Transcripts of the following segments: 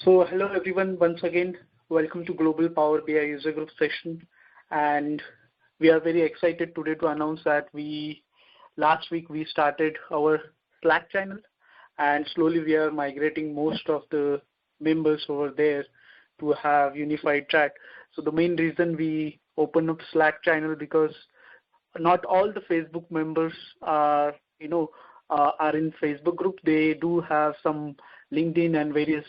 So hello everyone, once again, welcome to Global Power BI User Group session. And we are very excited today to announce that last week we started our Slack channel, and slowly we are migrating most of the members over there to have unified chat. So the main reason we open up Slack channel because not all the Facebook members are in Facebook group. They do have some LinkedIn and various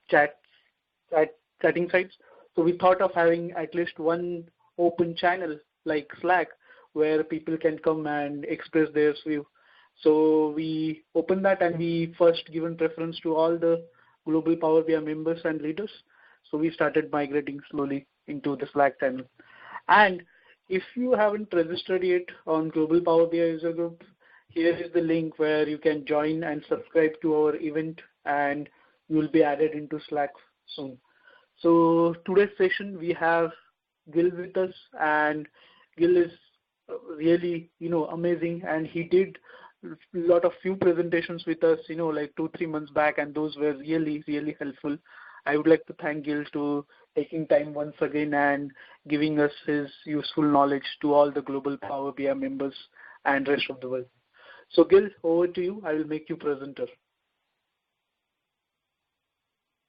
chatting sites. So we thought of having at least one open channel like Slack where people can come and express their view. So we opened that, and we first given preference to all the Global Power BI members and leaders. So we started migrating slowly into the Slack channel. And if you haven't registered yet on Global Power BI User Group, here is the link where you can join and subscribe to our event, and you will be added into Slack soon. So today's session we have Gill with us, and Gill is really amazing, and he did a few presentations with us like 2-3 months back, and those were really helpful. I would like to thank Gill to taking time once again and giving us his useful knowledge to all the Global Power BI members and rest of the world. So Gill, over to you. I will make you presenter.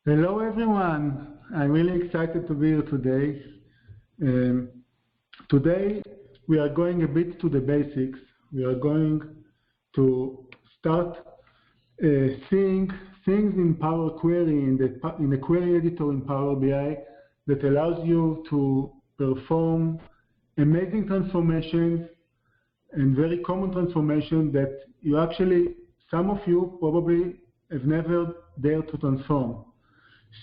Hello everyone. I'm really excited to be here today. Today we are going a bit to the basics. We are going to start seeing things in Power Query, in the query editor in Power BI, that allows you to perform amazing transformations and very common transformations that some of you probably have never dared to transform.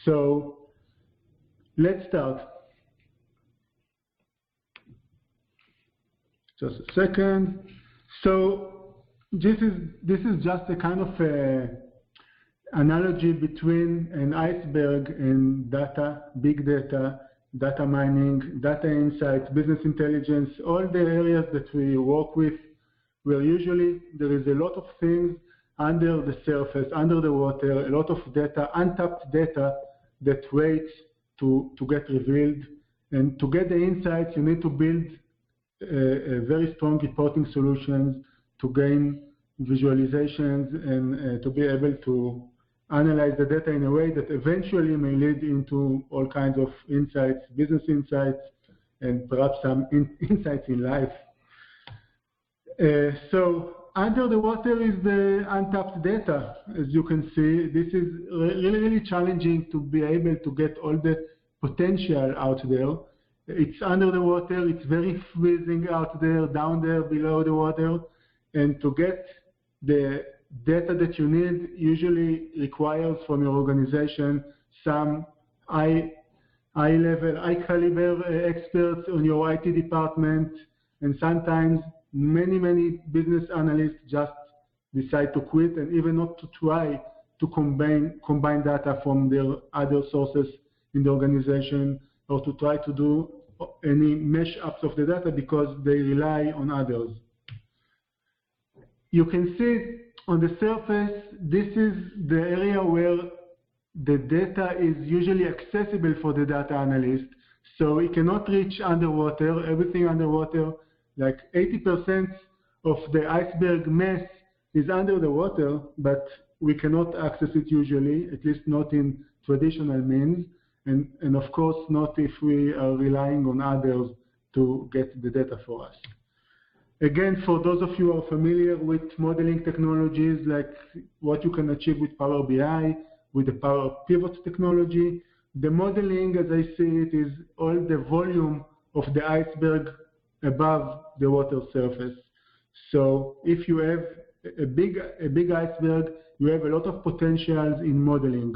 So let's start. Just a second. So this is just a kind of analogy between an iceberg and data, big data, data mining, data insights, business intelligence, all the areas that we work with, where usually there is a lot of things under the surface, under the water, a lot of data, untapped data that waits to get revealed. And to get the insights, you need to build a very strong reporting solutions to gain visualizations and to be able to analyze the data in a way that eventually may lead into all kinds of insights, business insights, and perhaps some insights in life. So under the water is the untapped data. As you can see, this is really challenging to be able to get all the potential out there. It's under the water, it's very freezing out there, down there below the water, and to get the data that you need usually requires from your organization some high caliber experts on your IT department, and sometimes many business analysts just decide to quit and even not to try to combine data from their other sources in the organization, or to try to do any mesh ups of the data because they rely on others. You can see on the surface, this is the area where the data is usually accessible for the data analyst. So it cannot reach underwater, everything underwater, like 80% of the iceberg mess is under the water, but we cannot access it usually, at least not in traditional means, and of course not if we are relying on others to get the data for us. Again, for those of you who are familiar with modeling technologies, like what you can achieve with Power BI, with the PowerPivot technology, the modeling, as I see it, is all the volume of the iceberg above the water surface. So if you have a big iceberg, you have a lot of potentials in modeling.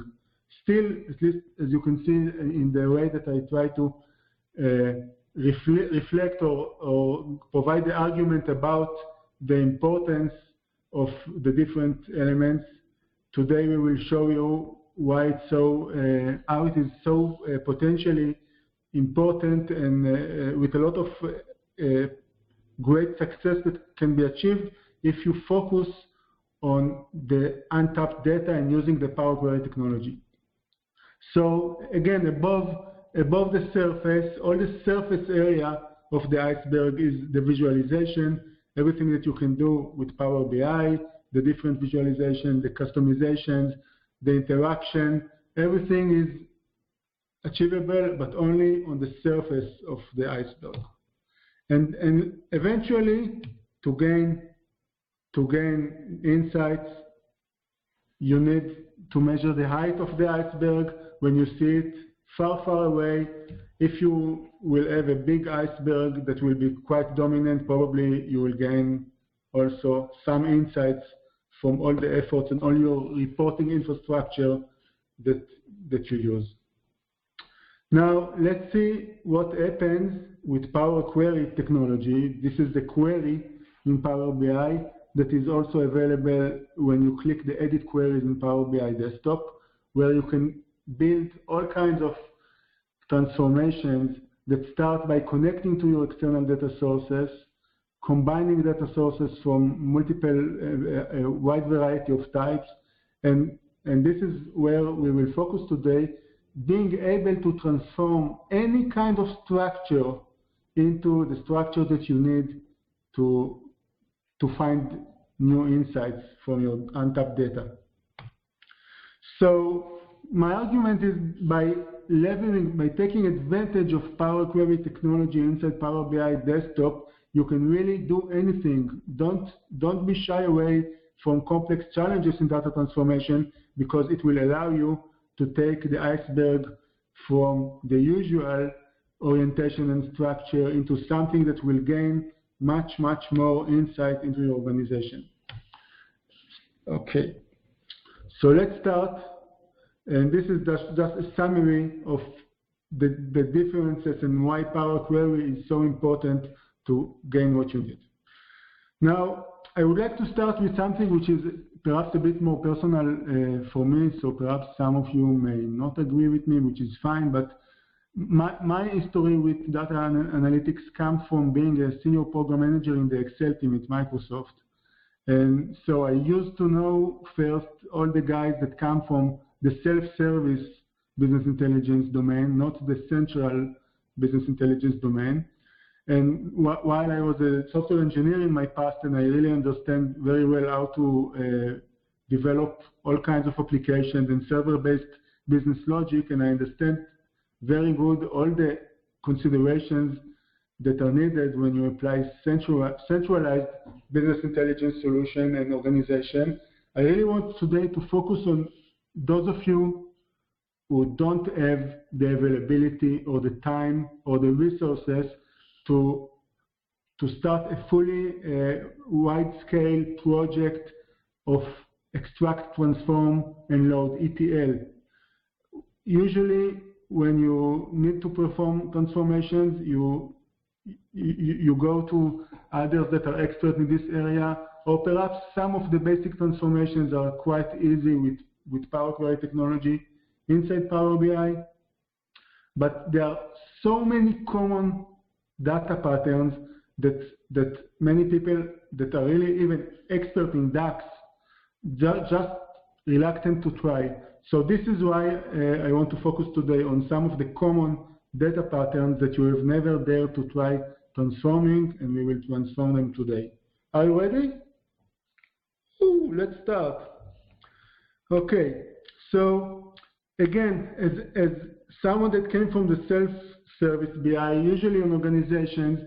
Still, at least as you can see in the way that I try to reflect or provide the argument about the importance of the different elements. Today we will show you why it's so, how it is so potentially important, and with a lot of great success that can be achieved if you focus on the untapped data and using the Power Query technology. So again, above the surface, all the surface area of the iceberg is the visualization, everything that you can do with Power BI, the different visualization, the customizations, the interaction, everything is achievable, but only on the surface of the iceberg. And eventually, to gain insights, you need to measure the height of the iceberg when you see it far, far away. If you will have a big iceberg that will be quite dominant, probably you will gain also some insights from all the efforts and all your reporting infrastructure that you use. Now, let's see what happens with Power Query technology. This is the query in Power BI that is also available when you click the Edit Queries in Power BI Desktop, where you can build all kinds of transformations that start by connecting to your external data sources, combining data sources from multiple, wide variety of types, and this is where we will focus today, being able to transform any kind of structure into the structure that you need to find new insights from your untapped data. So my argument is by taking advantage of Power Query technology inside Power BI Desktop, you can really do anything. Don't be shy away from complex challenges in data transformation, because it will allow you to take the iceberg from the usual orientation and structure into something that will gain much, much more insight into your organization. Okay, so let's start. And this is just a summary of the differences and why Power Query is so important to gain what you need. Now, I would like to start with something which is perhaps a bit more personal for me, so perhaps some of you may not agree with me, which is fine, but my history with data analytics comes from being a senior program manager in the Excel team at Microsoft. And so I used to know first all the guys that come from the self-service business intelligence domain, not the central business intelligence domain. And while I was a software engineer in my past, and I really understand very well how to develop all kinds of applications and server-based business logic, and I understand very good all the considerations that are needed when you apply centralized business intelligence solution and organization. I really want today to focus on those of you who don't have the availability or the time or the resources to start a fully wide-scale project of extract, transform, and load ETL. Usually, when you need to perform transformations, you go to others that are expert in this area, or perhaps some of the basic transformations are quite easy with Power Query technology inside Power BI. But there are so many common data patterns that many people that are really even expert in DAX just reluctant to try. So this is why I want to focus today on some of the common data patterns that you have never dared to try transforming, and we will transform them today. Are you ready? Ooh, let's start. Okay, so again, as someone that came from the self-service BI, usually in organizations,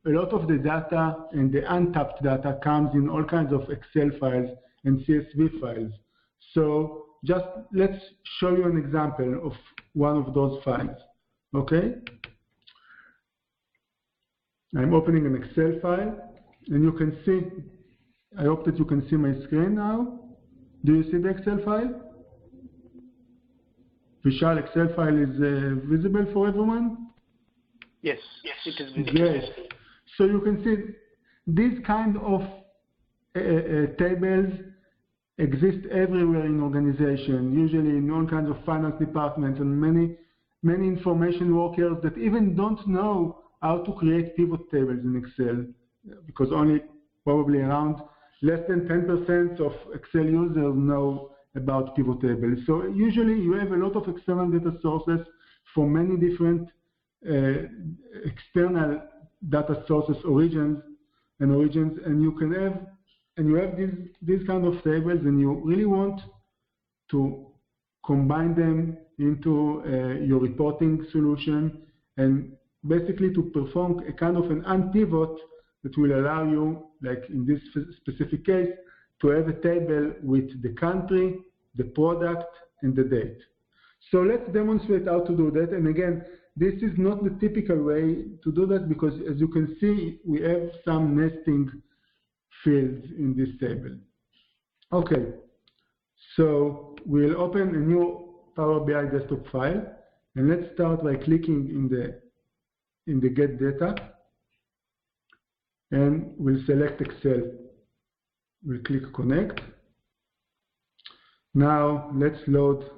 a lot of the data and the untapped data comes in all kinds of Excel files and CSV files. So just let's show you an example of one of those files, okay? I'm opening an Excel file, and you can see, I hope that you can see my screen now. Do you see the Excel file? Vishal, Excel file is visible for everyone? Yes, it is visible. Great. So you can see these kind of tables exist everywhere in organization, usually in all kinds of finance departments, and many information workers that even don't know how to create pivot tables in Excel, because only probably around less than 10% of Excel users know about pivot tables. So usually you have a lot of external data sources from many different external data sources, origins, and you have these kind of tables, and you really want to combine them into your reporting solution, and basically to perform a kind of an unpivot that will allow you, like in this specific case, to have a table with the country, the product, and the date. So let's demonstrate how to do that. And again, this is not the typical way to do that, because as you can see, we have some nesting fields in this table. Okay, so we'll open a new Power BI desktop file, and let's start by clicking in the Get Data, and we'll select Excel. We'll click Connect. Now let's load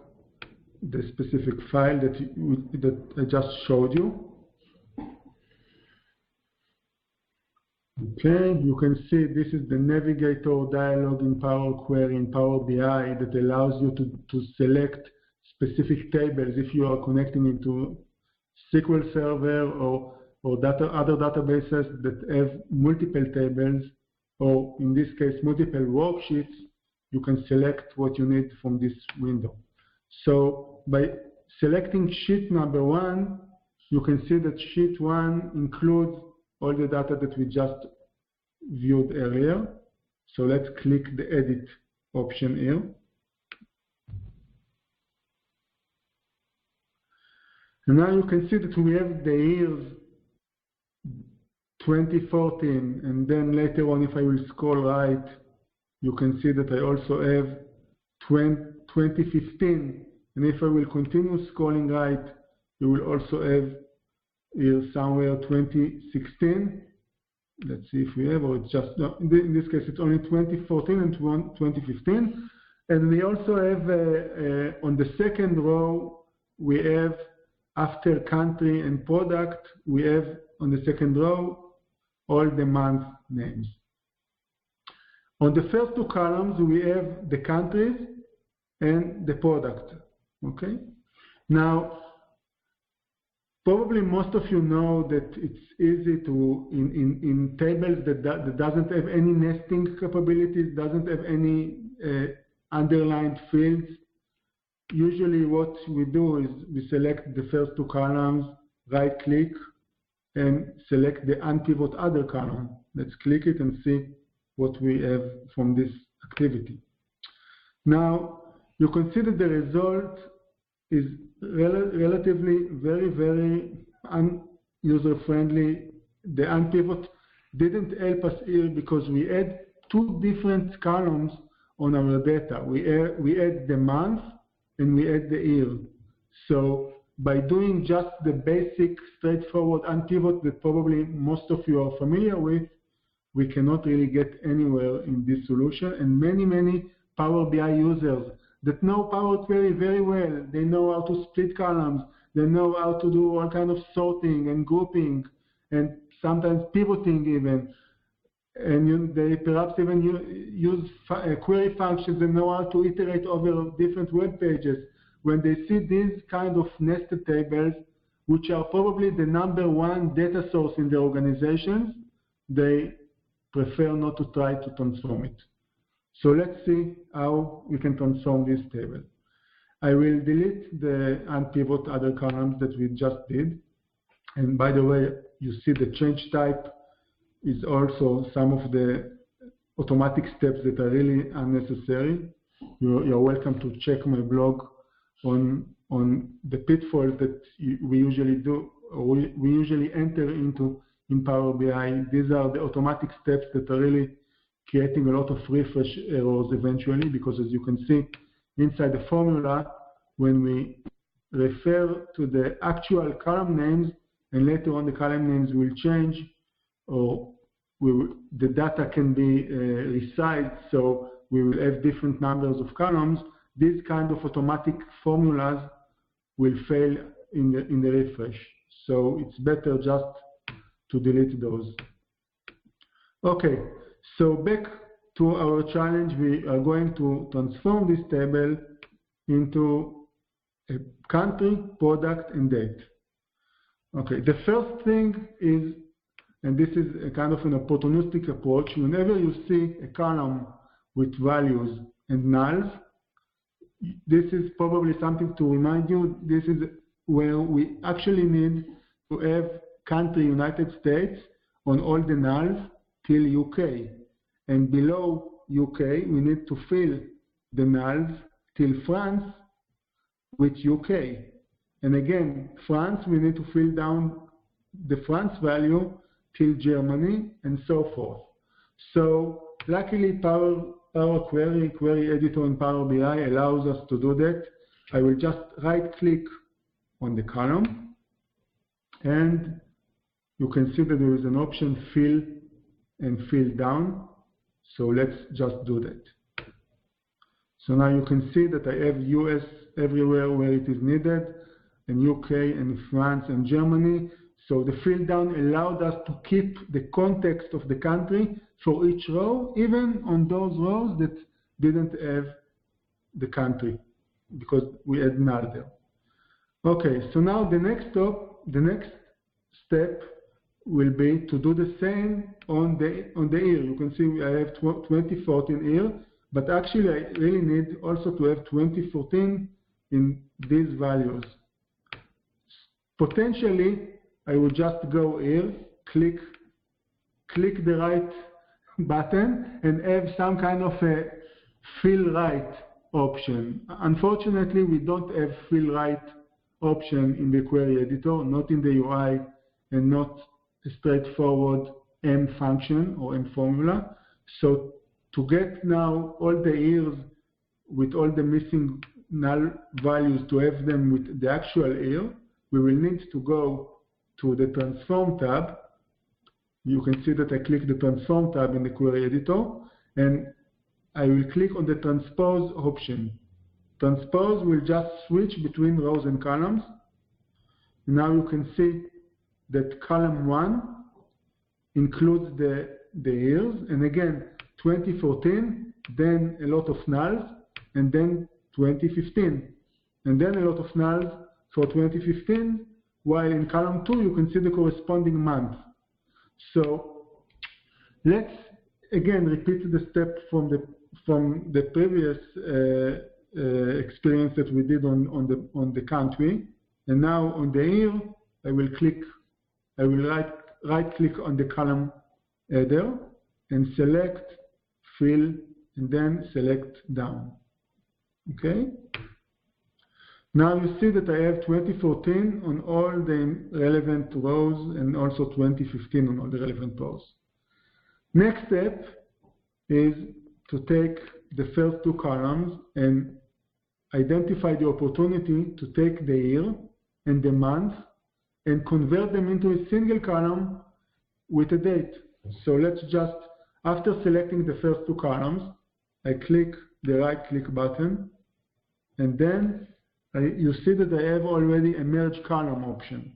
the specific file that I just showed you. Okay, you can see this is the navigator dialog in Power Query in Power BI that allows you to select specific tables if you are connecting into SQL Server or other databases that have multiple tables, or in this case multiple worksheets. You can select what you need from this window. So by selecting sheet number 1, you can see that sheet 1 includes all the data that we just viewed earlier. So let's click the Edit option here. And now you can see that we have the years 2014, and then later on, if I will scroll right, you can see that I also have 2015, and if I will continue scrolling right, you will also have here somewhere 2016. Let's see if we have, or it's just, no, in this case it's only 2014 and 2015. And we also have on the second row, we have after country and product, we have on the second row all the month names. On the first two columns, we have the countries and the product. Okay. Now, probably most of you know that it's easy to, in tables that doesn't have any nesting capabilities, doesn't have any underlined fields. Usually what we do is we select the first two columns, right click, and select the unpivot other column. Let's click it and see what we have from this activity. Now, you can see that the result is relatively very user-friendly. The unpivot didn't help us here because we had two different columns on our data. We had the month and we had the year. So by doing just the basic straightforward unpivot that probably most of you are familiar with, we cannot really get anywhere in this solution. And many Power BI users that know Power Query very well, they know how to split columns, they know how to do all kind of sorting and grouping and sometimes pivoting even. And they perhaps even use query functions and know how to iterate over different web pages. When they see these kind of nested tables, which are probably the #1 data source in the organizations, they prefer not to try to transform it. So let's see how we can transform this table. I will delete the unpivot other columns that we just did. And by the way, you see the change type is also some of the automatic steps that are really unnecessary. You're welcome to check my blog on the pitfalls that we usually do, or we usually enter into in Power BI. These are the automatic steps that are really creating a lot of refresh errors eventually, because as you can see inside the formula, when we refer to the actual column names and later on the column names will change, or the data can be resized, so we will have different numbers of columns, these kind of automatic formulas will fail in the refresh. So it's better just to delete those. Okay, so back to our challenge, we are going to transform this table into a country, product, and date. Okay, the first thing is, and this is a kind of an opportunistic approach, whenever you see a column with values and nulls, this is probably something to remind you, this is where we actually need to have country United States on all the nulls till UK. And below UK, we need to fill the nulls till France with UK. And again, France, we need to fill down the France value till Germany, and so forth. So luckily, Power Query Editor in Power BI allows us to do that. I will just right-click on the column, and you can see that there is an option Fill and Fill Down. So let's just do that. So now you can see that I have US everywhere where it is needed, and UK and France and Germany. So the fill down allowed us to keep the context of the country for each row, even on those rows that didn't have the country, because we had null there. Okay, so now the next step will be to do the same on the year. You can see I have 2014 here, but actually I really need also to have 2014 in these values. Potentially, I will just go here, click the right button, and have some kind of a fill right option. Unfortunately, we don't have fill right option in the query editor, not in the UI, and not a straightforward M function or M formula. So to get now all the years with all the missing null values, to have them with the actual year, we will need to go to the Transform tab. You can see that I click the Transform tab in the query editor, and I will click on the Transpose option. Transpose will just switch between rows and columns. Now you can see that column 1 includes the years, and again 2014, then a lot of nulls, and then 2015, and then a lot of nulls for 2015, while in column 2 you can see the corresponding month. So let's again repeat the step from the previous experience that we did on the country, and now on the year I will right click on the column header and select fill, and then select down. Okay. Now you see that I have 2014 on all the relevant rows, and also 2015 on all the relevant rows. Next step is to take the first two columns and identify the opportunity to take the year and the month and convert them into a single column with a date. So let's just, after selecting the first two columns, I click the right click button, and then you see that I have already a merge column option.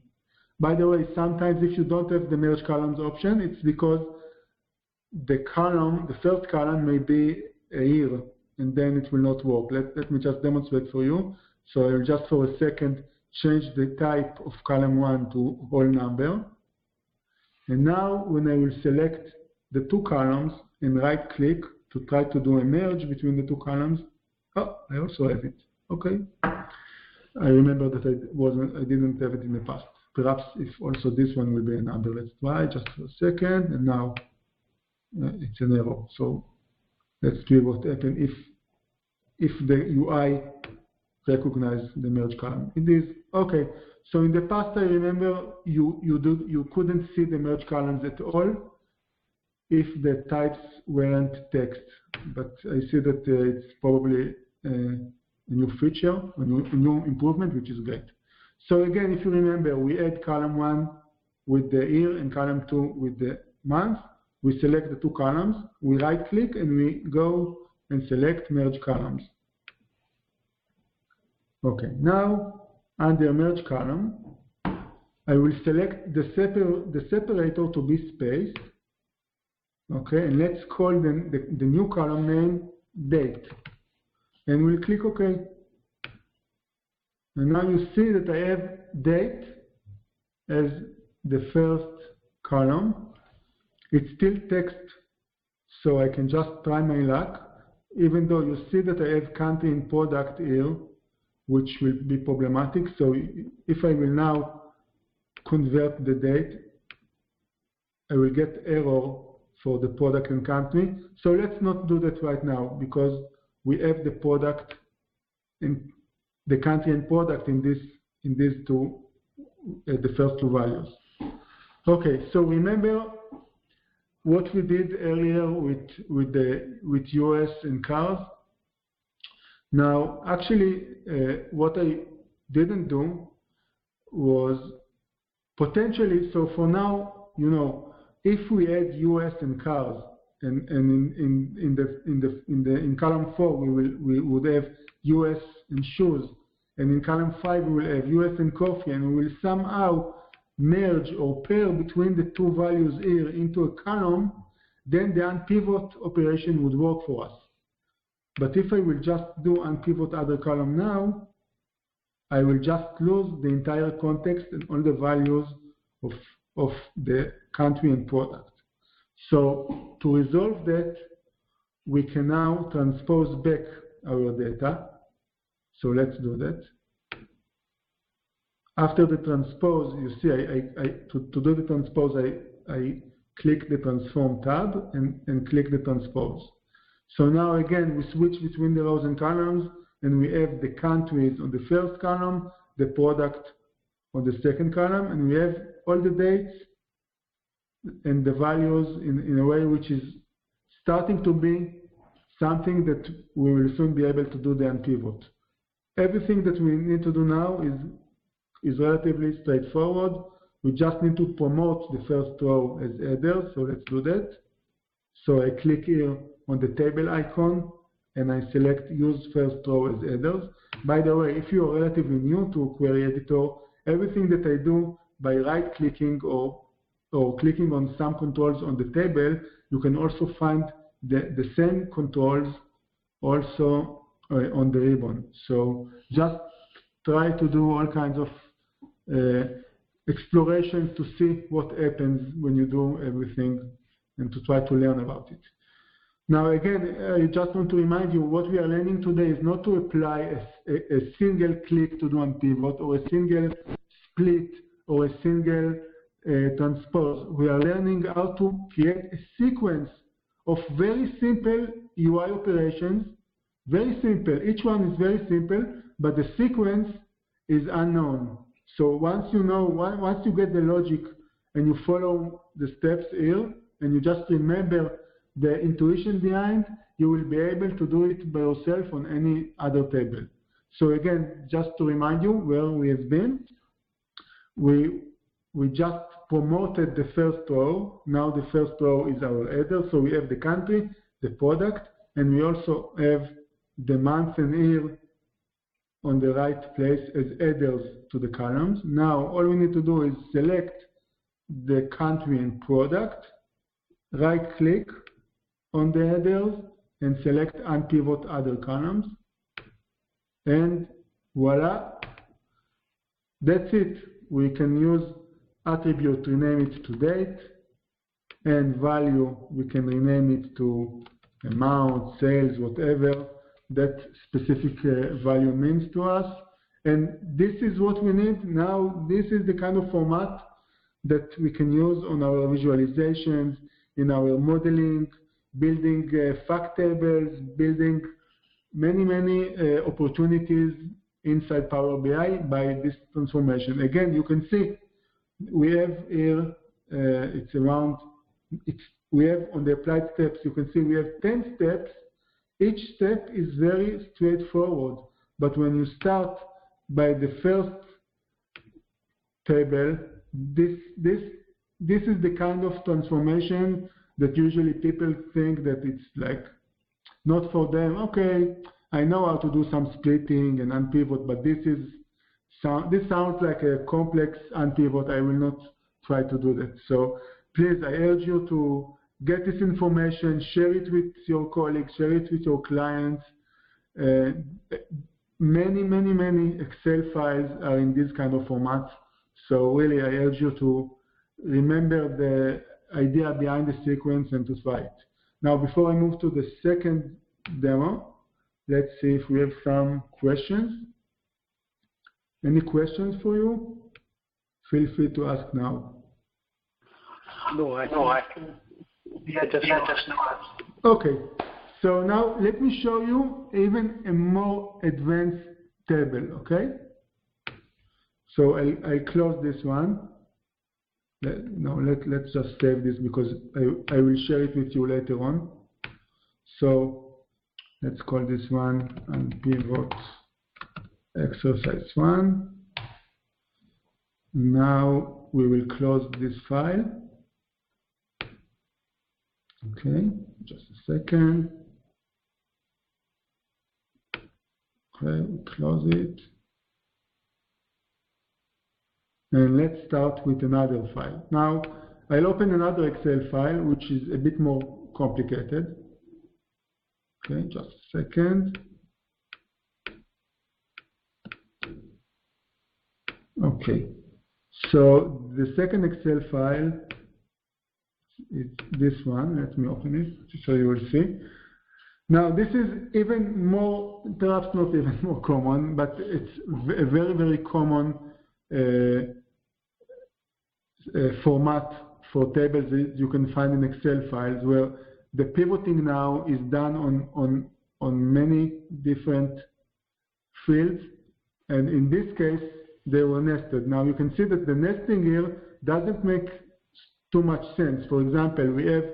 By the way, sometimes if you don't have the merge columns option, it's because the first column may be a year, and then it will not work. Let me just demonstrate for you. So I'll just for a second change the type of column 1 to whole number. And now when I will select the two columns and right click to try to do a merge between the two columns, oh, I also have it. Okay. I remember that I didn't have it in the past. Perhaps if also this one will be a number. Let's try just for a second, and now it's an error. So let's see what happens if the UI recognize the merge column. It is okay. So in the past, I remember you couldn't see the merge columns at all if the types weren't text. But I see that it's probably a new feature, a new improvement, which is great. So again, if you remember, we add column 1 with the year and column 2 with the month. We select the two columns, we right click, and we go and select merge columns. Okay, now under merge column, I will select the separator to be spaced, Okay, and let's call the new column name date. And we'll click OK. And now you see that I have date as the first column. It's still text, so I can just try my luck, even though you see that I have country and product here, which will be problematic. So if I will now convert the date, I will get error for the product and country. So let's not do that right now, because we have the product and the country and product in these two, the first two values. Okay, so remember what we did earlier with US and cars. Now, actually, what I didn't do was potentially. So for now, you know, if we add US and cars, and in column 4 we would have US and shoes, and in column 5 we will have US and coffee, and we will somehow merge or pair between the two values here into a column, then the unpivot operation would work for us. But if I will just do unpivot other column now, I will just lose the entire context and all the values of the country and product. So to resolve that, we can now transpose back our data. So let's do that. After the transpose, you see, to do the transpose, I click the transform tab and click the transpose. So now again, we switch between the rows and columns, and we have the countries on the first column, the product on the second column, and we have all the dates and the values in a way which is starting to be something that we will soon be able to do the unpivot. Everything that we need to do now is relatively straightforward. We just need to promote the first row as header, so let's do that. So I click here on the table icon and I select use first row as headers. By the way, if you are relatively new to Query Editor, everything that I do by right clicking or clicking on some controls on the table, you can also find the same controls also on the ribbon. So just try to do all kinds of explorations to see what happens when you do everything and to try to learn about it. Now again, I just want to remind you what we are learning today is not to apply a single click to do unpivot or a single split or a single transpose. We are learning how to create a sequence of very simple UI operations, very simple. Each one is very simple, but the sequence is unknown. So once you get the logic and you follow the steps here, and you just remember the intuition behind, you will be able to do it by yourself on any other table. So again, just to remind you where we have been, we just promoted the first row. Now the first row is our header, so we have the country, the product, and we also have the month and year on the right place as headers to the columns. Now all we need to do is select the country and product, right click on the headers and select unpivot other columns, and voila, that's it. We can use attribute to rename it to date, and value we can rename it to amount, sales, whatever that specific value means to us. And this is what we need now. This is the kind of format that we can use on our visualizations, in our modeling, building fact tables, building many opportunities inside Power BI by this transformation. Again, you can see we have here, we have on the applied steps, you can see we have 10 steps. Each step is very straightforward, but when you start by the first table, this is the kind of transformation that usually people think that it's like not for them. Okay, I know how to do some splitting and unpivot, but this sounds like a complex unpivot. I will not try to do that. So please, I urge you to get this information, share it with your colleagues, share it with your clients. Many Excel files are in this kind of format. So really, I urge you to remember the idea behind the sequence and to try it. Now, before I move to the second demo, let's see if we have some questions. Any questions for you? Feel free to ask now. No, I can. Yeah, just now. Okay, so now let me show you even a more advanced table, okay? So I'll close this one. Let's just save this because I will share it with you later on. So let's call this one and pivot exercise 1. Now we will close this file. Okay, just a second. Okay, close it. And let's start with another file. Now, I'll open another Excel file, which is a bit more complicated. Okay, just a second. Okay, so the second Excel file is this one. Let me open it so you will see. Now, this is even more, perhaps not even more common, but it's a very common format for tables that you can find in Excel files, where the pivoting now is done on many different fields, and in this case they were nested. Now you can see that the nesting here doesn't make too much sense. For example, we have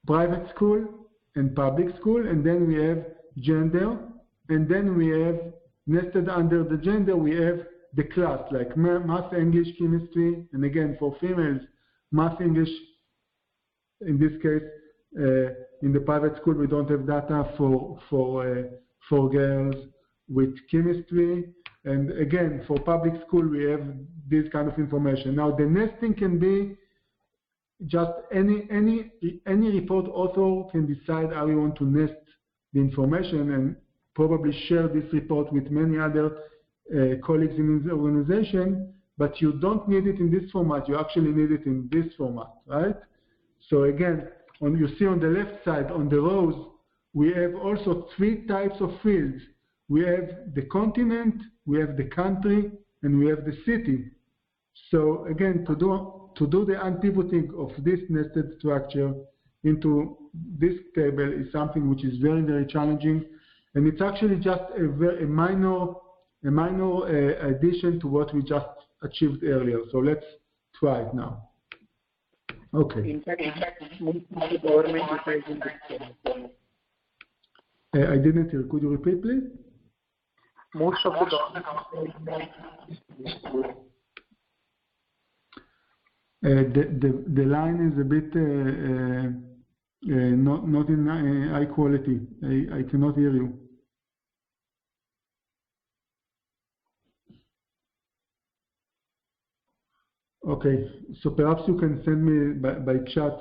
private school and public school, and then we have gender, and then we have nested under the gender we have the class, like math, English, chemistry, and again for females, math, English. In this case, in the private school, we don't have data for girls with chemistry, and again for public school, we have this kind of information. Now the nesting can be just any report author can decide how you want to nest the information and probably share this report with many other colleagues in his organization, but you don't need it in this format. You actually need it in this format, right? So again, you see on the left side, on the rows, we have also 3 types of fields. We have the continent, we have the country, and we have the city. So again, to do the unpivoting of this nested structure into this table is something which is very challenging, and it's actually just a minor addition to what we just achieved earlier. So let's try it now. Okay. In fact, most of the government is using this. I didn't hear. Could you repeat, please? Most of the government is the line is a bit not in high quality. I cannot hear you. Okay, so perhaps you can send me by chat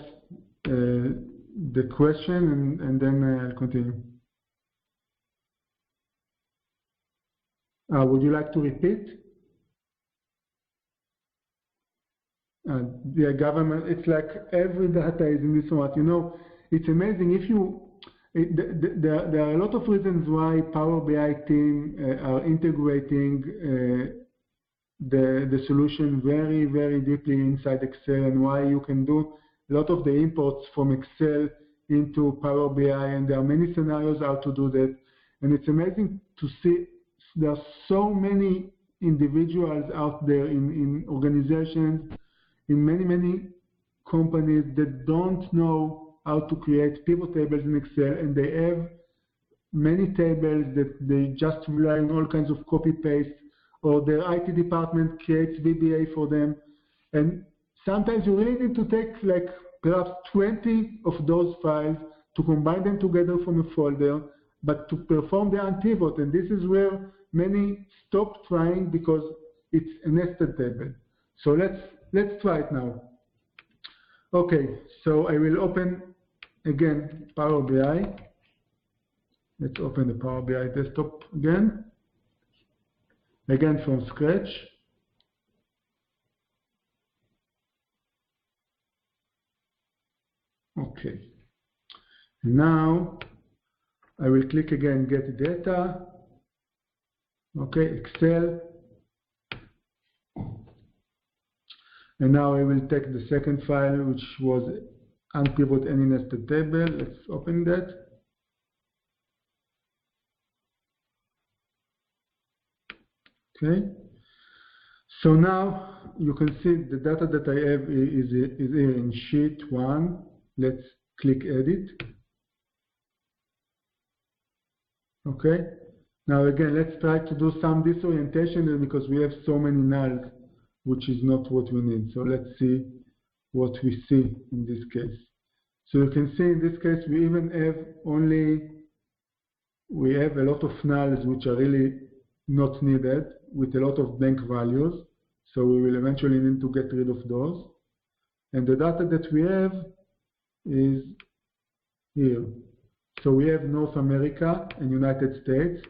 the question and then I'll continue. Would you like to repeat? The government, it's like every data is in this format. You know, it's amazing. There are a lot of reasons why Power BI team are integrating the solution very deeply inside Excel, and why you can do a lot of the imports from Excel into Power BI, and there are many scenarios how to do that. And it's amazing to see there are so many individuals out there in organizations, in many companies that don't know how to create pivot tables in Excel, and they have many tables that they just rely on all kinds of copy-paste, or their IT department creates VBA for them. And sometimes you really need to take like perhaps 20 of those files to combine them together from a folder, but to perform the unpivot. And this is where many stop trying because it's a nested table. So let's try it now. Okay, so I will open again, Power BI. Let's open the Power BI desktop again. Again from scratch. Okay. Now I will click again Get Data. Okay, Excel. And now I will take the second file, which was unpivot any nested table. Let's open that. Okay. So now you can see the data that I have is here in sheet 1. Let's click Edit. Okay. Now again, let's try to do some disorientation because we have so many nulls, which is not what we need. So let's see what we see in this case. So you can see in this case we even have we have a lot of nulls which are really not needed with a lot of blank values. So we will eventually need to get rid of those. And the data that we have is here. So we have North America and United States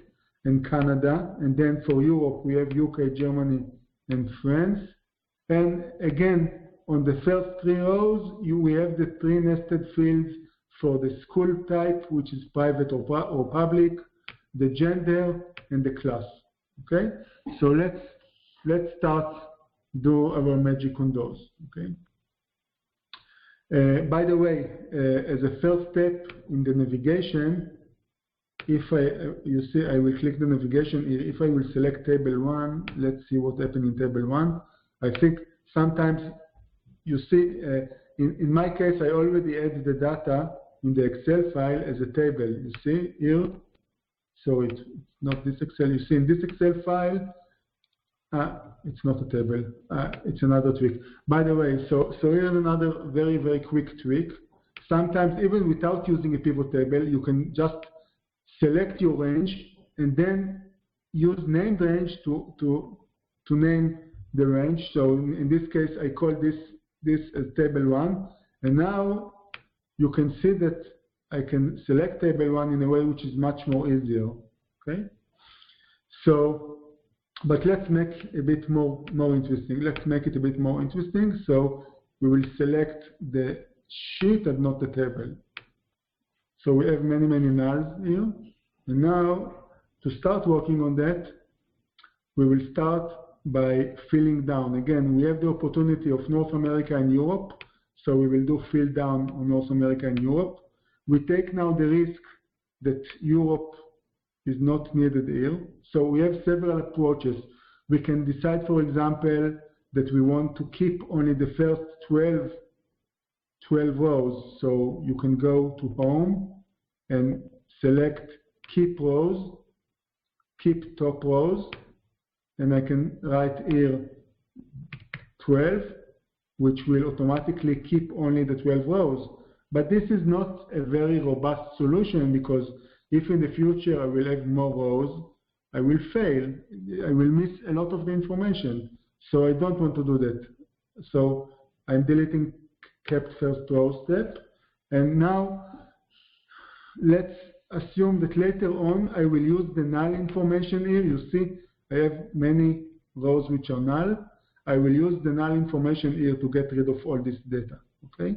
and Canada. And then for Europe, we have UK, Germany, and France. And again, on the first 3 rows, we have the 3 nested fields for the school type, which is private or public, the gender, and the class. Okay? So let's start do our magic on those. Okay? By the way, as a first step in the navigation, if you see, I will click the navigation here. If I will select table 1, let's see what happened in table 1. I think sometimes you see, in my case, I already added the data in the Excel file as a table. You see here. So it's not this Excel. You see in this Excel file, it's not a table. It's another tweak. By the way, so here's another very, very quick tweak. Sometimes even without using a pivot table, you can just select your range and then use named range to name the range. So in this case, I call this as table 1. And now you can see that I can select table 1 in a way which is much more easier. Okay. So, but let's make a bit more interesting. Let's make it a bit more interesting. So we will select the sheet and not the table. So we have many nulls here. And now to start working on that, we will start by filling down. Again, we have the opportunity of North America and Europe. So we will do fill down on North America and Europe. We take now the risk that Europe is not needed here. So we have several approaches. We can decide, for example, that we want to keep only the first 12 rows. So you can go to Home and select Keep Rows, Keep Top Rows, and I can write here 12, which will automatically keep only the 12 rows. But this is not a very robust solution because if in the future I will have more rows, I will fail. I will miss a lot of the information. So I don't want to do that. So I'm deleting kept first row step. And now let's assume that later on I will use the null information here. You see, I have many rows which are null. I will use the null information here to get rid of all this data. Okay.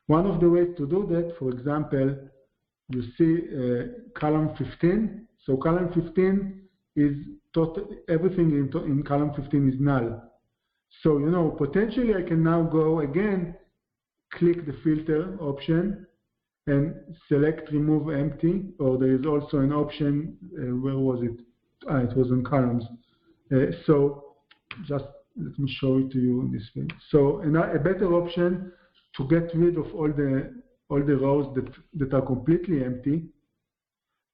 One of the ways to do that, for example, you see column 15. So column 15 is everything in column 15 is null. So, you know, potentially I can now go again, click the filter option and select remove empty, or there is also an option, where was it? It was in columns. So just let me show it to you in this way. So a better option to get rid of all the rows that are completely empty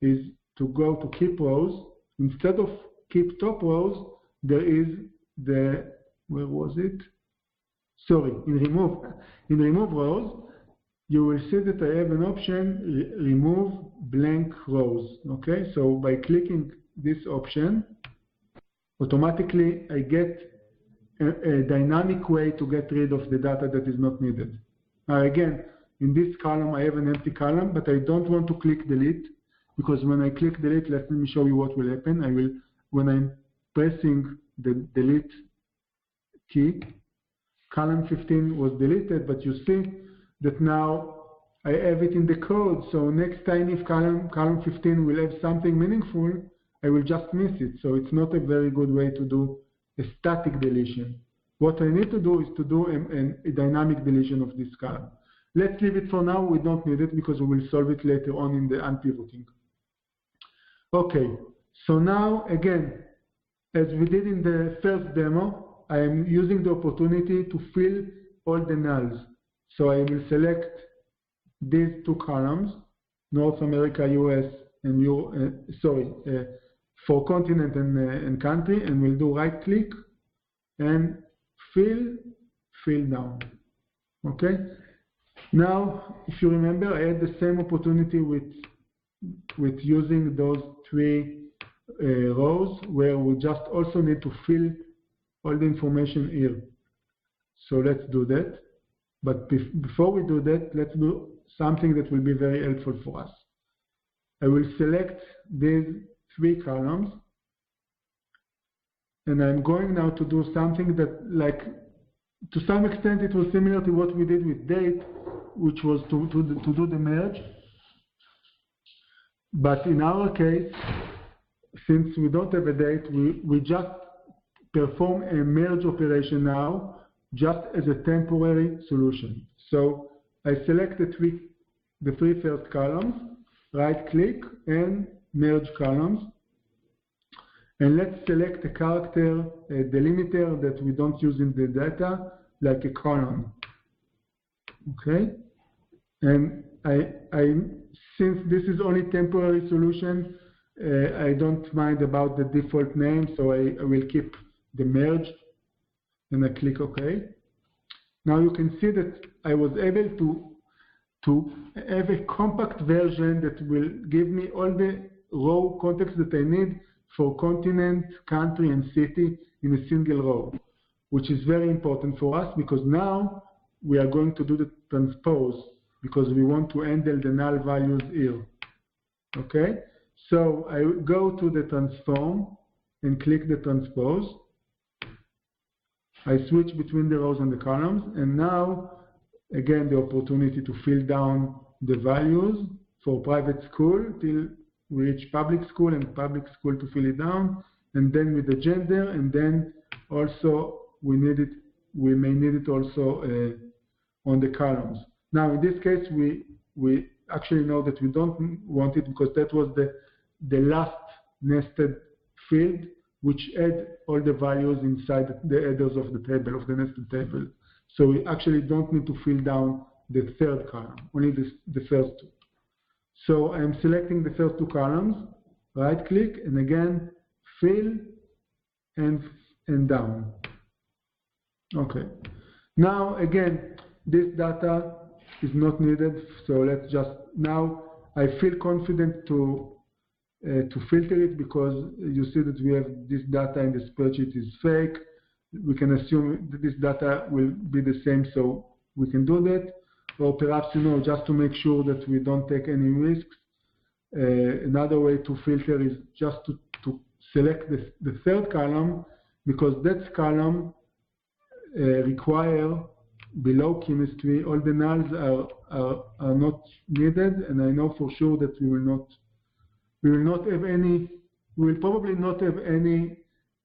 is to go to keep rows. Instead of keep top rows, there is the, where was it? Sorry, in remove rows, you will see that I have an option, remove blank rows. Okay, so by clicking this option, automatically I get a dynamic way to get rid of the data that is not needed. Now again, in this column I have an empty column, but I don't want to click delete, because when I click delete, let me show you what will happen. When I'm pressing the delete key, column 15 was deleted, but you see that now I have it in the code. So next time if column 15 will have something meaningful, I will just miss it. So it's not a very good way to do a static deletion. What I need to do is to do a dynamic deletion of this column. Let's leave it for now. We don't need it because we will solve it later on in the unpivoting. Okay, so now again, as we did in the first demo, I am using the opportunity to fill all the nulls. So I will select these two columns, North America, US, and for continent and country, and we'll do right click and fill down. Okay. Now, if you remember, I had the same opportunity with using those three rows, where we just also need to fill all the information here. So let's do that. But before we do that, let's do something that will be very helpful for us. I will select these three columns, and I'm going now to do something that, like, to some extent it was similar to what we did with date, which was to do the merge. But in our case, since we don't have a date, we just perform a merge operation now, just as a temporary solution. So I select the three first columns, right click and merge columns. And let's select a character delimiter that we don't use in the data, like a colon. Okay? And since this is only temporary solution, I don't mind about the default name, so I will keep the merge, and I click OK. Now you can see that I was able to have a compact version that will give me all the row context that I need for continent, country, and city in a single row, which is very important for us, because now we are going to do the transpose, because we want to handle the null values here. Okay, so I go to the transform and click the transpose. I switch between the rows and the columns, and now again the opportunity to fill down the values for private school till we reach public school, and public school to fill it down, and then with the gender, and then also we may need it also on the columns. Now in this case we actually know that we don't want it, because that was the last nested field, which add all the values inside the headers of the table, of the nested table. So we actually don't need to fill down the third column, only the first two. So I'm selecting the first two columns, right click, and again fill and down. Okay. Now again, this data is not needed, so let's just, now I feel confident to filter it, because you see that we have this data in the spreadsheet is fake. We can assume that this data will be the same, so we can do that. Or perhaps, just to make sure that we don't take any risks, another way to filter is just to select the third column, because that column require below chemistry, all the nulls are not needed, and I know for sure that we will probably not have any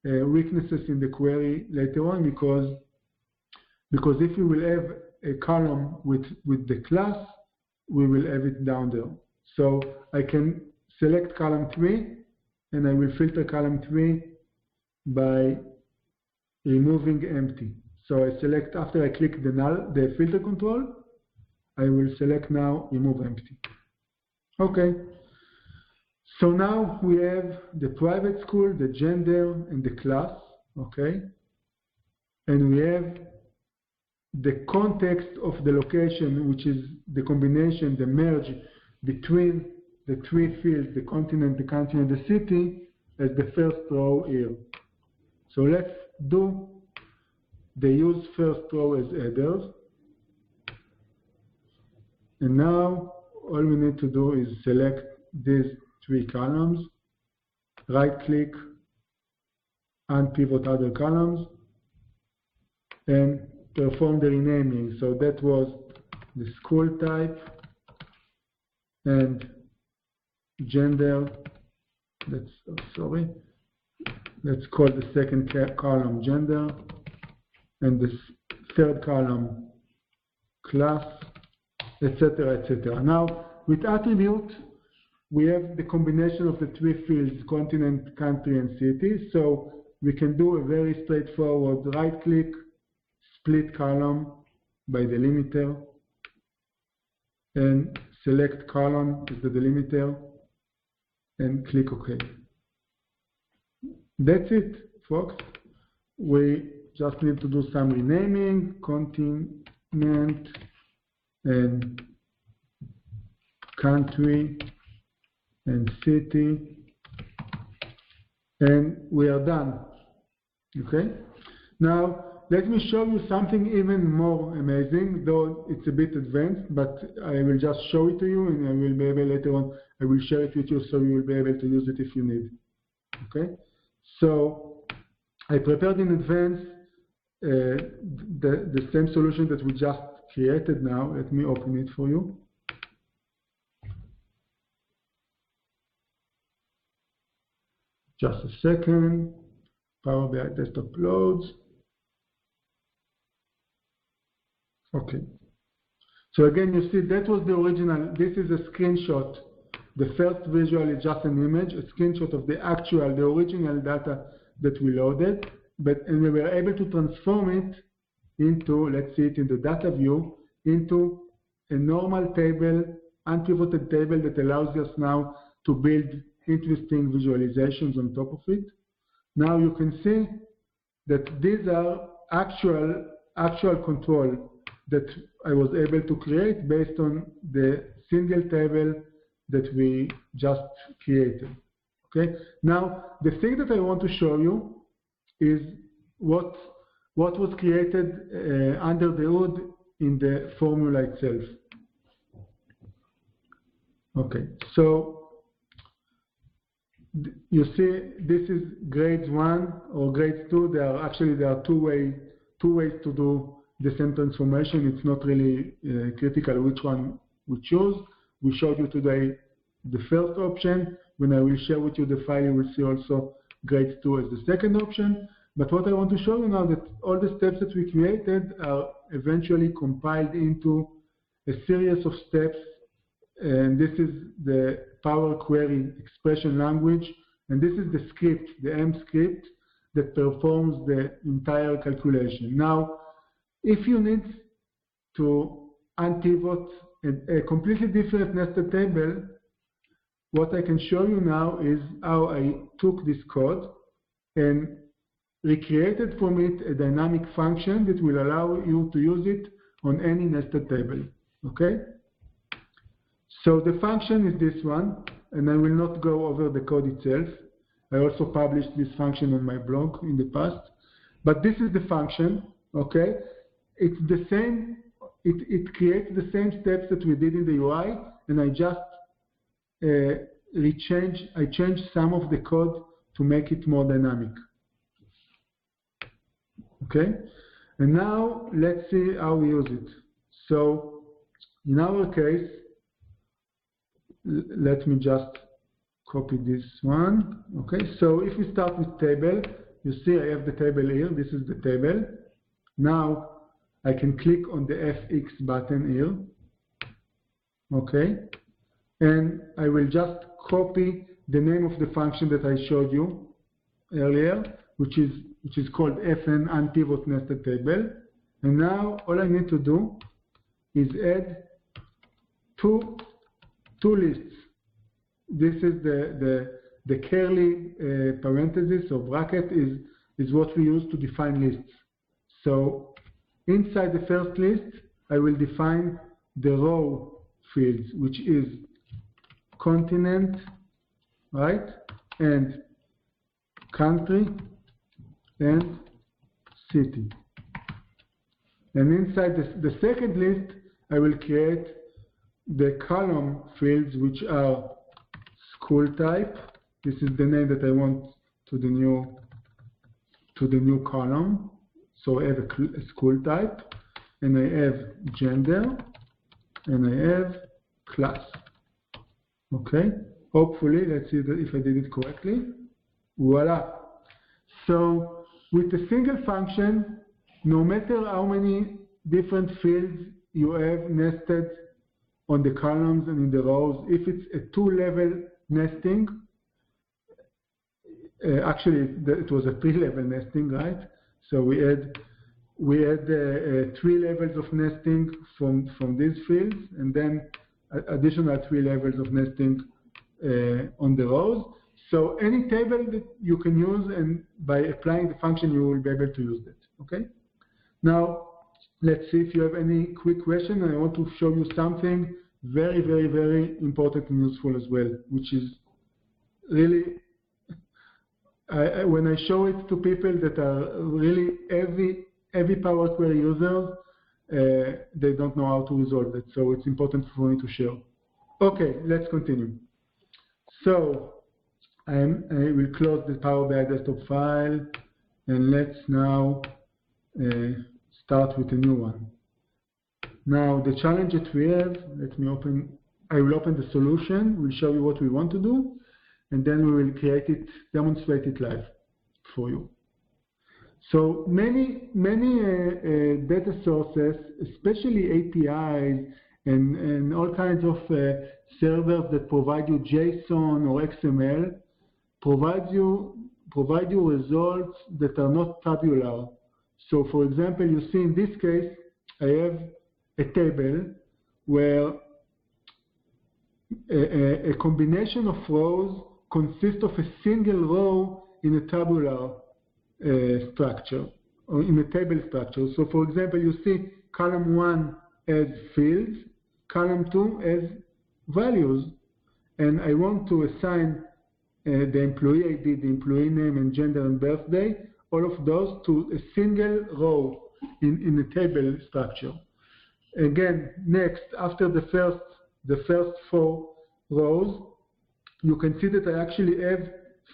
weaknesses in the query later on, because if we will have a column with the class, we will have it down there. So I can select column 3, and I will filter column 3 by removing empty. So I select, after I click the filter control, I will select now remove empty. Okay. So now we have the private school, the gender, and the class. Okay. And we have the context of the location, which is the combination, the merge between the three fields, the continent, the country, and the city, as the first row here. So let's do the use first row as headers. And now all we need to do is select these 3 columns, right-click, unpivot other columns, and perform the renaming. So that was the school type and gender. Let's call the second column gender, and the third column class, etc., etc. Now, with attribute, we have the combination of the 3 fields, continent, country, and city. So we can do a very straightforward right-click, split column by delimiter, and select column as the delimiter, and click OK. That's it, folks. We just need to do some renaming, continent and country and city, and we are done. Okay? Now, let me show you something even more amazing, though it's a bit advanced, but I will just show it to you, and I will be able later on, I will share it with you so you will be able to use it if you need. Okay? So, I prepared in advance the same solution that we just created now. Let me open it for you. Just a second. Power BI desktop loads. Okay. So again, you see that was the original. This is a screenshot. The first visual is just an image, a screenshot of the original data that we loaded. And we were able to transform it into, let's see it in the data view, into a normal table, unpivoted table that allows us now to build interesting visualizations on top of it. Now you can see that these are actual control that I was able to create based on the single table that we just created. Okay. Now the thing that I want to show you is what was created under the hood in the formula itself. Okay, so you see this is grades 1 or grades 2. There are two ways to do the same transformation. It's not really critical which one we choose. We showed you today the first option. When I will share with you the file, you will see also grades 2 as the second option. But what I want to show you now that all the steps that we created are eventually compiled into a series of steps, and this is the Power Query expression language, and this is the script, the M script that performs the entire calculation. Now, if you need to unpivot a completely different nested table, what I can show you now is how I took this code and recreated from it a dynamic function that will allow you to use it on any nested table. Okay? So the function is this one, and I will not go over the code itself. I also published this function on my blog in the past. But this is the function, okay? It's the same, it creates the same steps that we did in the UI, and I just changed some of the code to make it more dynamic. Okay? And now let's see how we use it. So in our case, let me just copy this one. Okay, so if we start with table, you see I have the table here. This is the table. Now I can click on the FX button here. Okay, and I will just copy the name of the function that I showed you earlier, which is called FN unpivot nested table. And now all I need to do is add two lists. This is the curly parenthesis or bracket is what we use to define lists. So inside the first list, I will define the row fields, which is continent, right, and country and city. And inside the second list, I will create the column fields, which are school type. This is the name that I want to the new column. So I have a school type, and I have gender, and I have class. Okay. Hopefully, let's see if I did it correctly. Voila. So with a single function, no matter how many different fields you have nested on the columns and in the rows, if it's a two-level nesting, actually it was a three-level nesting, right? So we had 3 levels of nesting from these fields, and then additional 3 levels of nesting on the rows. So any table that you can use, and by applying the function, you will be able to use it. Okay. Now let's see if you have any quick question. I want to show you something very, very, very important and useful as well, which is really, when I show it to people that are really heavy Power Query users, they don't know how to resolve it. So it's important for me to share. Okay, let's continue. So I will close the Power BI desktop file, and let's now start with a new one. Now the challenge that we have, I will open the solution, we'll show you what we want to do, and then we will create it, demonstrate it live for you. So many data sources, especially APIs and all kinds of servers that provide you JSON or XML, provide you results that are not tabular. So for example, you see in this case, I have a table where a combination of rows consists of a single row in a tabular structure, or in a table structure. So for example, you see column 1 has fields, column 2 has values, and I want to assign the employee ID, the employee name, and gender and birthday, all of those to a single row in a table structure. Again, next, after the first 4 rows, you can see that I actually have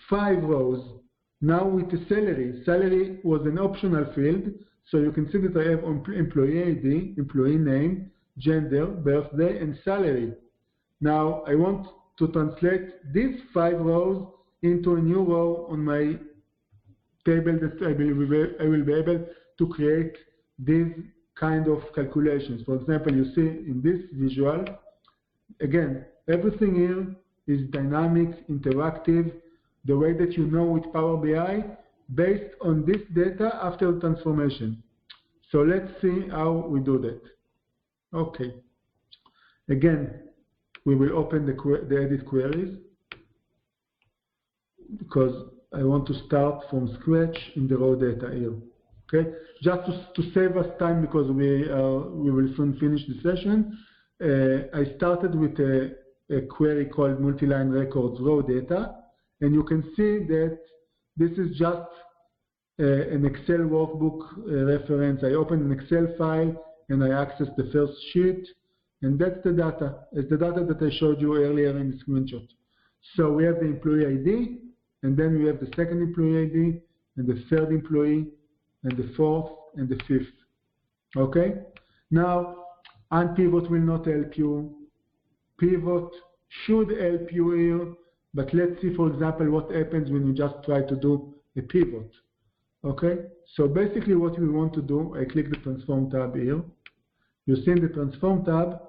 5 rows. Now with the salary. Salary was an optional field, so you can see that I have employee ID, employee name, gender, birthday, and salary. Now I want to translate these 5 rows into a new row on my table that I will be able to create these kind of calculations. For example, you see in this visual, again, everything here is dynamic, interactive, the way that you know with Power BI, based on this data after transformation. So let's see how we do that. Okay. Again, we will open the edit queries, because I want to start from scratch in the raw data here. Okay, just to save us time, because we will soon finish the session. I started with a query called multi-line records raw data, and you can see that this is just an Excel workbook reference. I open an Excel file and I access the first sheet, and that's the data. It's the data that I showed you earlier in the screenshot. So we have the employee ID, and then we have the second employee ID, and the third employee, and the fourth, and the fifth. Okay? Now, unpivot will not help you. Pivot should help you here, but let's see, for example, what happens when you just try to do a pivot. Okay? So basically what we want to do, I click the Transform tab here. You see in the Transform tab,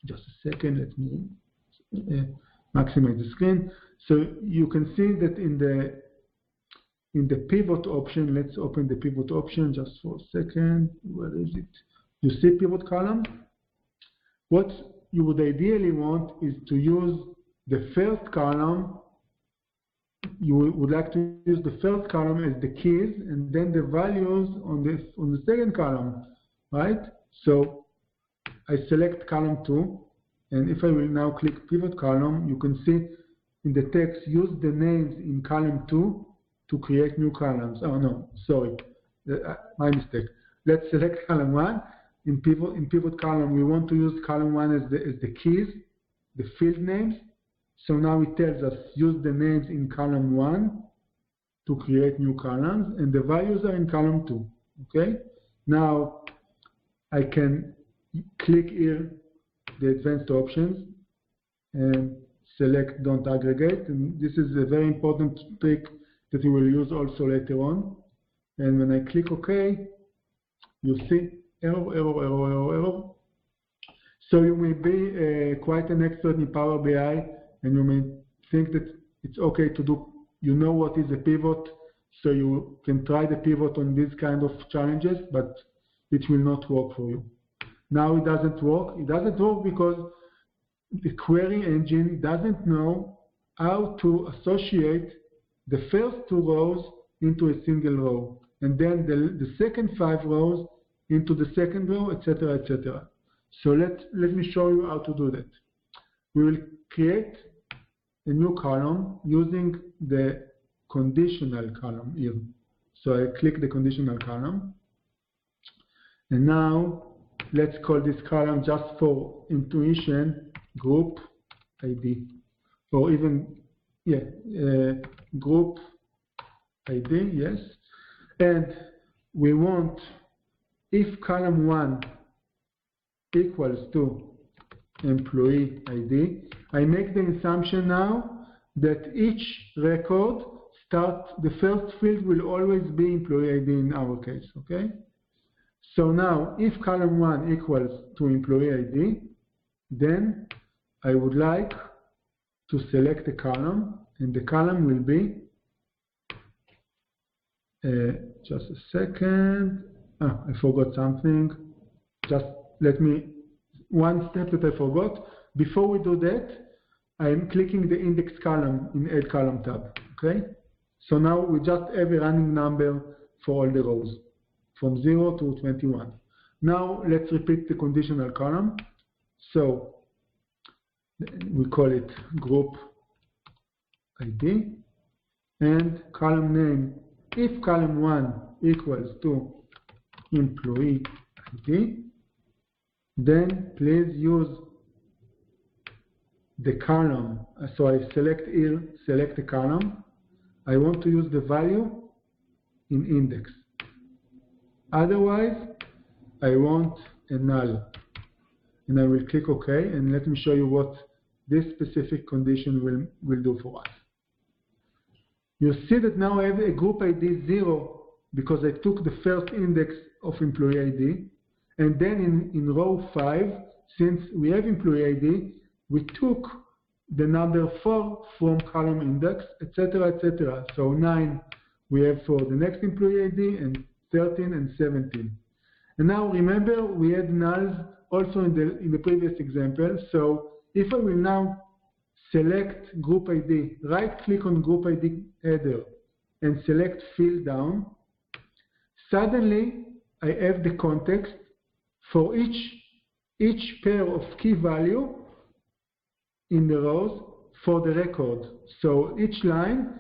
just a second, let me maximize the screen. So you can see that in the pivot option, let's open the pivot option just for a second. Where is it? You see pivot column? What you would ideally want is to use the first column. You would like to use the first column as the keys, and then the values on the second column, right? So I select column 2, and if I will now click pivot column, you can see in the text, use the names in column 2 to create new columns. Oh no, sorry, my mistake. Let's select column 1, in pivot column, we want to use column 1 as the keys, the field names. So now it tells us use the names in column 1 to create new columns, and the values are in column 2. Okay. Now I can click here the advanced options and select don't aggregate, and this is a very important trick that we will use also later on. And when I click OK, you see error. So you may be quite an expert in Power BI, and you may think that it's okay to do, you know what is a pivot, so you can try the pivot on these kind of challenges, but it will not work for you. Now it doesn't work. It doesn't work because the query engine doesn't know how to associate the first 2 rows into a single row, and then the second 5 rows into the second row, etc., etc. So let me show you how to do that. We will create a new column using the conditional column here. So I click the conditional column, and now let's call this column, just for intuition, group ID, or even group ID, yes. And we want if column 1 equals to employee ID, I make the assumption now that each record the first field will always be employee ID in our case, okay? So now, if column 1 equals to employee ID, then I would like to select a column, and the column will be, just a second, I forgot something, just let me, one step that I forgot. Before we do that, I am clicking the index column in Add Column tab, okay? So now we just have a running number for all the rows, from 0 to 21. Now let's repeat the conditional column. So we call it group ID, and column name, if column 1 equals to employee ID, then please use the column. So I select here, select the column. I want to use the value in index. Otherwise, I want a null. And I will click OK, and let me show you what this specific condition will do for us. You see that now I have a group ID 0 because I took the first index of employee ID, and then in row 5, since we have employee ID, we took the number 4 from column index, etc., etc. So 9 we have for the next employee ID, and 13 and 17. And now remember, we had nulls also in the previous example. So if I will now select group ID, right click on group ID header and select fill down, suddenly I have the context for each pair of key value in the rows for the record. So each line,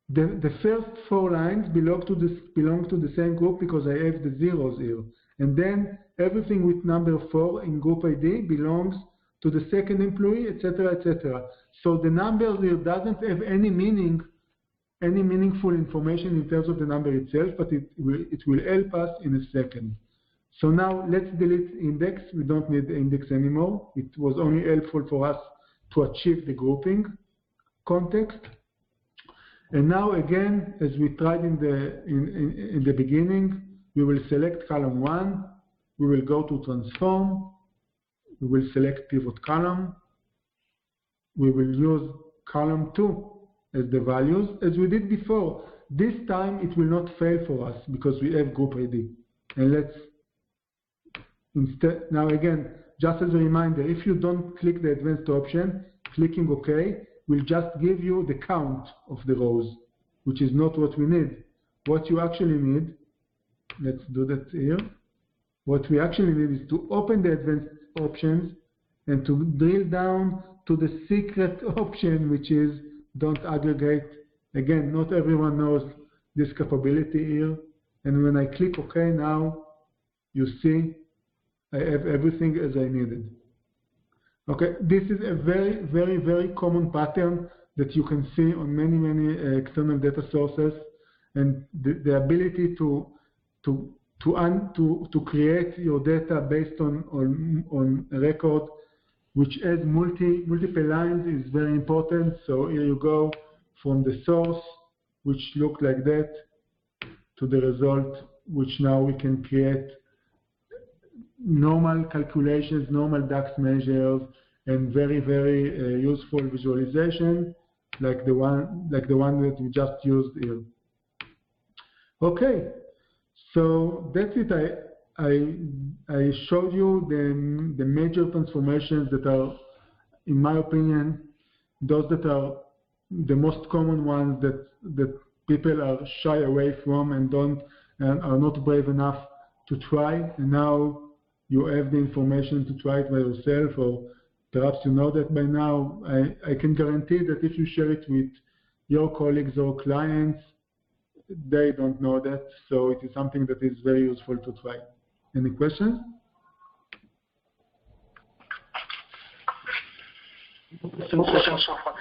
the first 4 lines belong to the same group because I have the zeros here. And then everything with number 4 in group ID belongs to the second employee, etc., etc. So the number here doesn't have any meaningful information in terms of the number itself, but it will help us in a second. So now let's delete index. We don't need the index anymore. It was only helpful for us to achieve the grouping context. And now again, as we tried in the beginning, we will select column 1. We will go to transform. We will select pivot column. We will use column 2 as the values, as we did before. This time it will not fail for us because we have group ID. And let's instead, now again, just as a reminder, if you don't click the advanced option, clicking OK will just give you the count of the rows, which is not what we need. What you actually need, let's do that here. What we actually need is to open the advanced options and to drill down to the secret option, which is don't aggregate. Again, not everyone knows this capability here. And when I click OK now, you see I have everything as I needed. Okay, this is a very, very, very common pattern that you can see on many, many external data sources, and the ability to create your data based on a record which has multiple lines is very important. So here you go from the source, which looked like that, to the result, which now we can create normal calculations, normal DAX measures, and very, very useful visualization, like the one that we just used here. Okay, so that's it. I showed you the major transformations that are, in my opinion, those that are the most common ones that people are shy away from and are not brave enough to try. And now you have the information to try it by yourself, or perhaps you know that by now. I can guarantee that if you share it with your colleagues or clients, they don't know that, so it is something that is very useful to try. Any questions? No questions so far.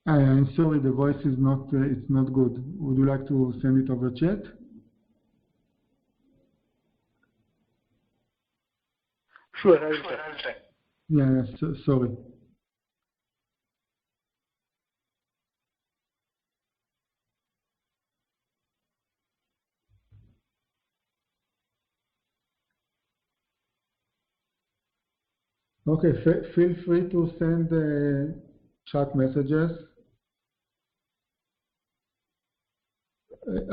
I'm sorry, the voice is not. It's not good. Would you like to send it over chat? Sure, I will try. Yeah, sorry. Okay, feel free to send chat messages.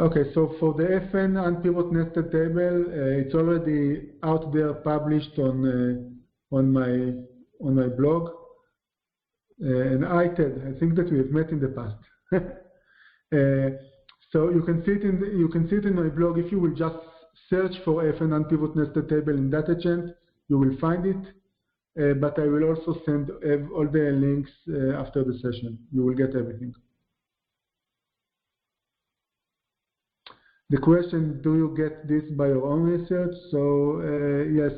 Okay, so for the FN unpivot nested table, it's already out there, published on my blog. And I think that we have met in the past. So you can see it in my blog. If you will just search for FN unpivot nested table in DataChamp, you will find it. But I will also send all the links after the session. You will get everything. The question, do you get this by your own research? So yes,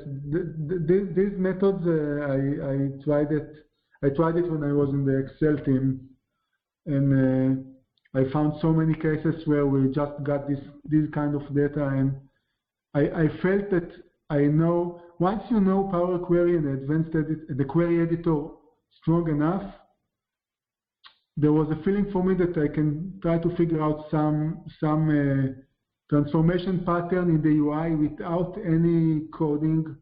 these methods, I tried it. I tried it when I was in the Excel team, and I found so many cases where we just got this kind of data, and I felt that I know, once you know Power Query and the query editor strong enough, there was a feeling for me that I can try to figure out some transformation pattern in the UI without any coding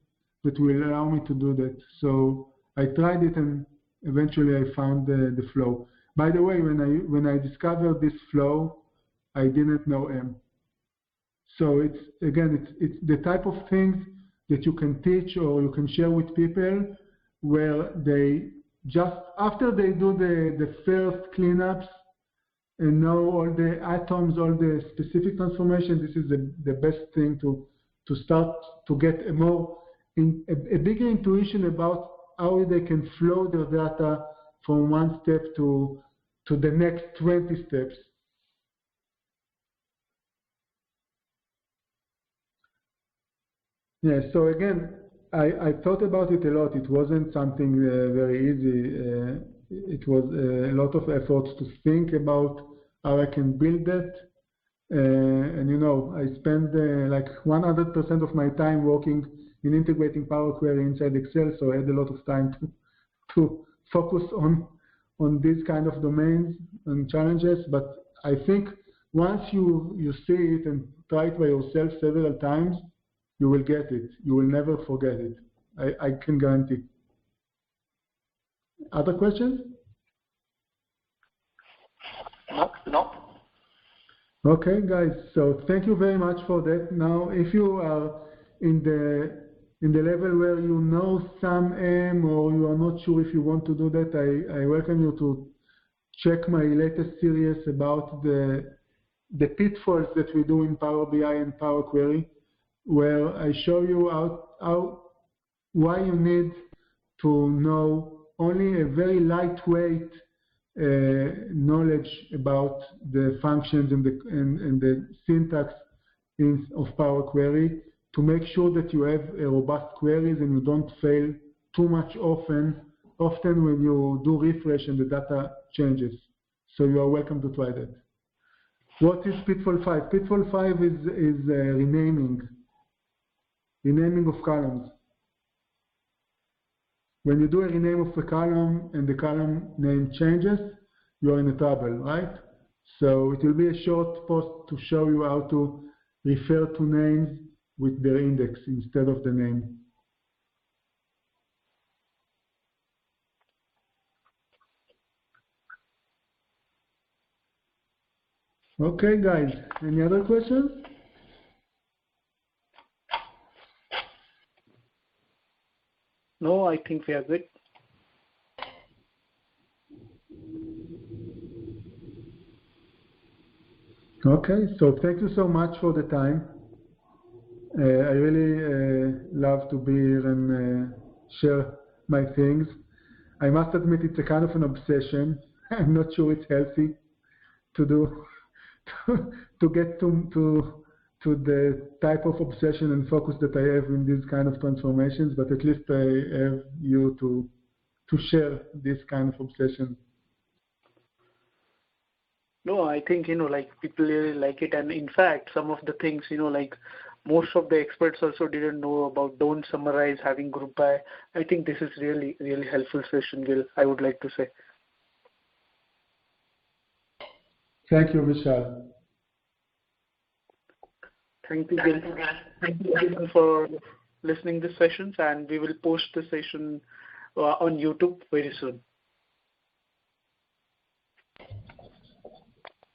that will allow me to do that. So I tried it, and eventually I found the flow. By the way, when I discovered this flow, I didn't know M. So it's the type of things that you can teach or you can share with people, where they just, after they do the first cleanups and know all the atoms, all the specific transformation, this is the best thing to start to get a bigger intuition about how they can flow their data from one step to the next 20 steps. Yeah, so again, I thought about it a lot. It wasn't something very easy. It was a lot of efforts to think about how I can build that. And you know, I spend like 100% of my time working in integrating Power Query inside Excel, so I had a lot of time to focus on these kind of domains and challenges. But I think once you see it and try it by yourself several times, you will get it. You will never forget it. I can guarantee. Other questions? No. Okay, guys. So thank you very much for that. Now, if you are in the level where you know some M, or you are not sure if you want to do that, I welcome you to check my latest series about the pitfalls that we do in Power BI and Power Query, where I show you why you need to know only a very lightweight knowledge about the functions and the syntax of Power Query to make sure that you have robust queries and you don't fail too much often when you do refresh and the data changes. So you are welcome to try that. What is Pitfall 5? Pitfall 5 is renaming of columns. When you do a rename of a column and the column name changes, you are in trouble, right? So it will be a short post to show you how to refer to names with their index instead of the name. Okay, guys, any other questions? No, I think we are good. Okay, so thank you so much for the time. I really love to be here and share my things. I must admit it's a kind of an obsession. I'm not sure it's healthy to do to get to the type of obsession and focus that I have in these kind of transformations, but at least I have you to share this kind of obsession. No, I think, like people really like it. And in fact, some of the things, like most of the experts also didn't know about don't summarize, having group by. I think this is really, really helpful session, Gil, I would like to say. Thank you, Vishal. Thank you, Gil. Thank you everyone for listening to the sessions, and we will post the session on YouTube very soon.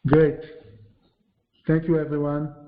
Great. Thank you, everyone.